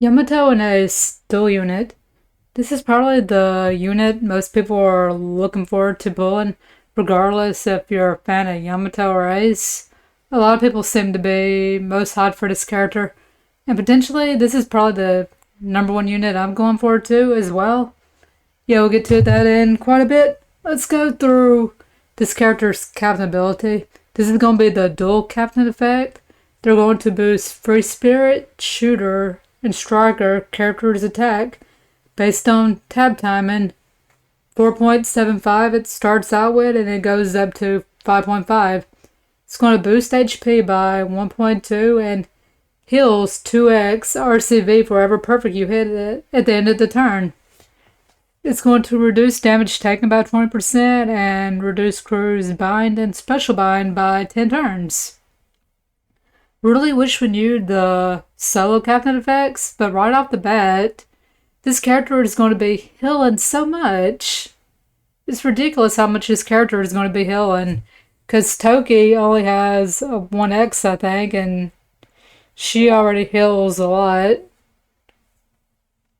Yamato in a still unit. This is probably the unit most people are looking forward to pulling, regardless if you're a fan of Yamato or Ace. A lot of people seem to be most hot for this character, and potentially this is probably the number one unit I'm going for too as well. Yeah, we'll get to that in quite a bit. Let's go through this character's captain ability. This is going to be the dual captain effect. They're going to boost free spirit, shooter, and striker characters' attack based on tab timing. 4.75 it starts out with, and it goes up to 5.5. It's going to boost HP by 1.2 and heals 2x RCV for every perfect you hit it at the end of the turn. It's going to reduce damage taken by 20% and reduce crew's bind and special bind by 10 turns. Really wish we knew the solo captain effects, but right off the bat, this character is going to be healing so much. It's ridiculous how much this character is going to be healing. Because Toki only has a 1x, I think, and she already heals a lot.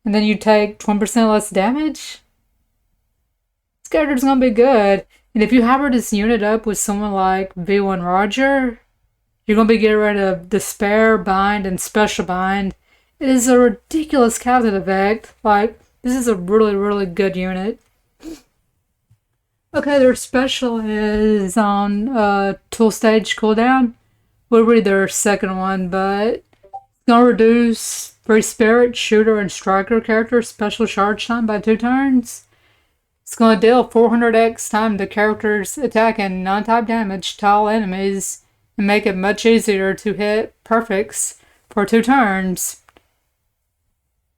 And then you take 20% less damage? This character's going to be good. And if you hybrid this unit up with someone like V1 Roger, you're going to be getting rid of Despair, Bind, and Special Bind. It is a ridiculous captain effect. Like, this is a really, really good unit. Okay, their special is on tool stage cooldown. We'll read their second one, but it's going to reduce free spirit, shooter, and striker character special charge time by 2 turns. It's going to deal 400x time the character's attack and non-type damage to all enemies and make it much easier to hit perfects for 2 turns.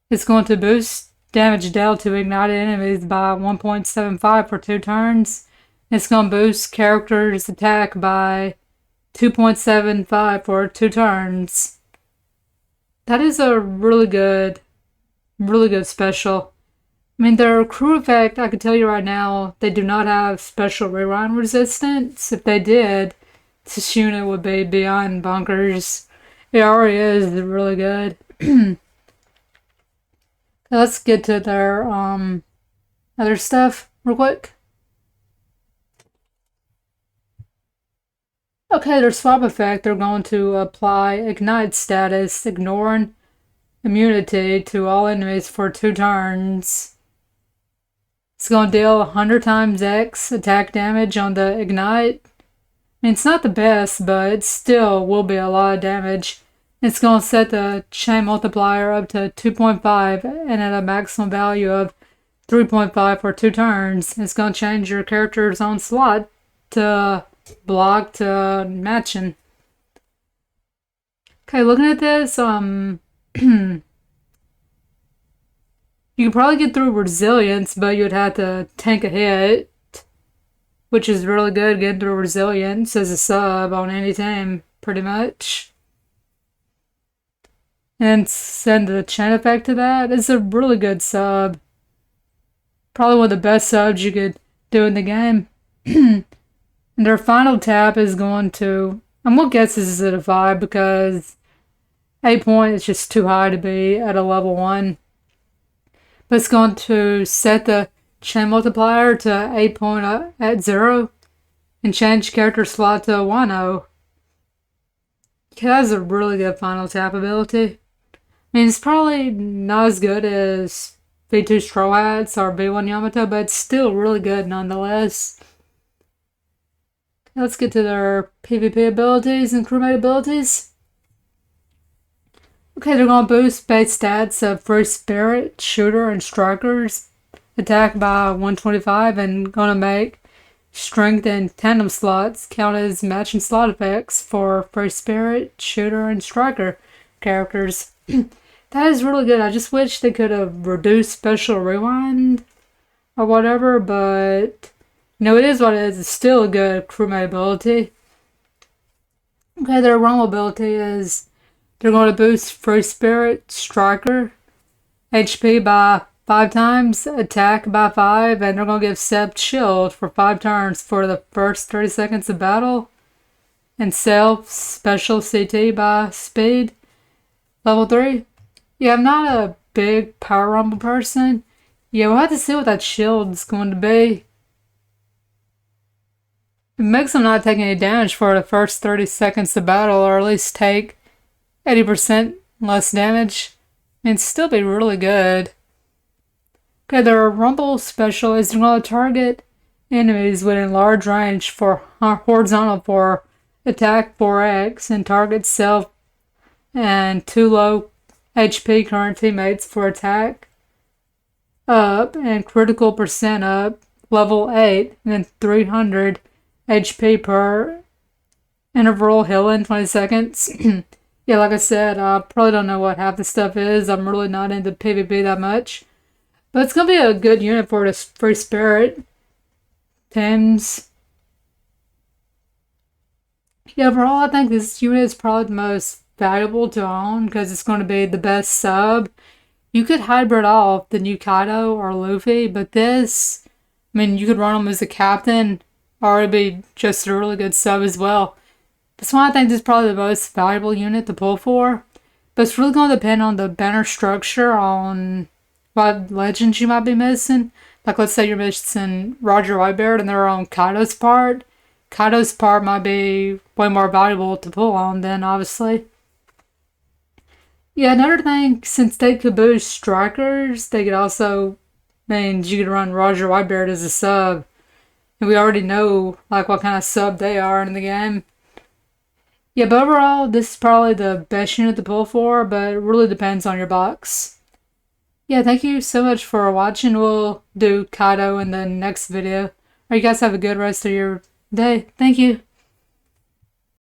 It's going to boost damage dealt to ignited enemies by 1.75 for 2 turns. It's going to boost characters' attack by 2.75 for 2 turns. That is a really good special. I mean, their crew effect, I can tell you right now, they do not have special rewind resistance. If they did, this unit would be beyond bonkers. It already is really good. Let's get to their other stuff real quick. Okay, their swap effect, they're going to apply Ignite status, ignoring immunity to all enemies for 2 turns. It's going to deal 100 times X attack damage on the Ignite. I mean, it's not the best, but it still will be a lot of damage. It's going to set the chain multiplier up to 2.5 and at a maximum value of 3.5 for 2 turns. It's going to change your character's own slot to block to matching. Okay, looking at this, you could probably get through resilience, but you'd have to tank a hit, which is really good, getting through resilience as a sub on any team, pretty much. And send the chain effect to that. It's a really good sub. Probably one of the best subs you could do in the game. And their final tap is going to... I'm going to guess this is at a 5 because 8 point is just too high to be at a level 1. But it's going to set the chain multiplier to 8 point at 0 and change character slot to 1-0. Yeah, that's a really good final tap ability. I mean, it's probably not as good as V2 Straw Hats or V1 Yamato, but it's still really good nonetheless. Let's get to their PvP abilities and crewmate abilities. Okay, they're going to boost base stats of free spirit, shooter, and strikers attack by 125 and going to make strength and tandem slots count as matching slot effects for free spirit, shooter, and striker characters. That is really good. I just wish they could have reduced special rewind or whatever, but it is what it is. It's still a good crewmate ability. Okay, their realm ability is they're going to boost free spirit, striker, HP by 5 times, attack by 5, and they're going to give Sept shield for 5 turns for the first 30 seconds of battle, and self special CT by speed, level 3. Yeah, I'm not a big Power Rumble person. Yeah, we'll have to see what that shield's going to be. It makes them not take any damage for the first 30 seconds of battle, or at least take 80% less damage. I mean, still be really good. Okay, their Rumble special is going to target enemies within large range for horizontal for attack 4x and target self and 2 low HP current teammates for attack up and critical percent up level 8 and then 300 HP per interval healing 20 seconds. Yeah, like I said, I probably don't know what half the stuff is. I'm really not into PvP that much. But it's going to be a good unit for this free spirit. Tim's. Yeah, overall, I think this unit is probably the most valuable to own because it's going to be the best sub. You could hybrid off the new Kaido or Luffy, but this, I mean, you could run them as a captain or it'd be just a really good sub as well. That's why I think this is probably the most valuable unit to pull for. But it's really going to depend on the banner structure, on what legends you might be missing. Like, let's say you're missing Roger Whitebeard and they're on Kaido's part. Kaido's part might be way more valuable to pull on then, obviously. Yeah, another thing, since they could boost strikers, they could also means you could run Roger Whitebeard as a sub. And we already know like what kind of sub they are in the game. Yeah, but overall, this is probably the best unit to pull for, but it really depends on your box. Yeah, thank you so much for watching. We'll do Kaido in the next video. You guys have a good rest of your day. Thank you.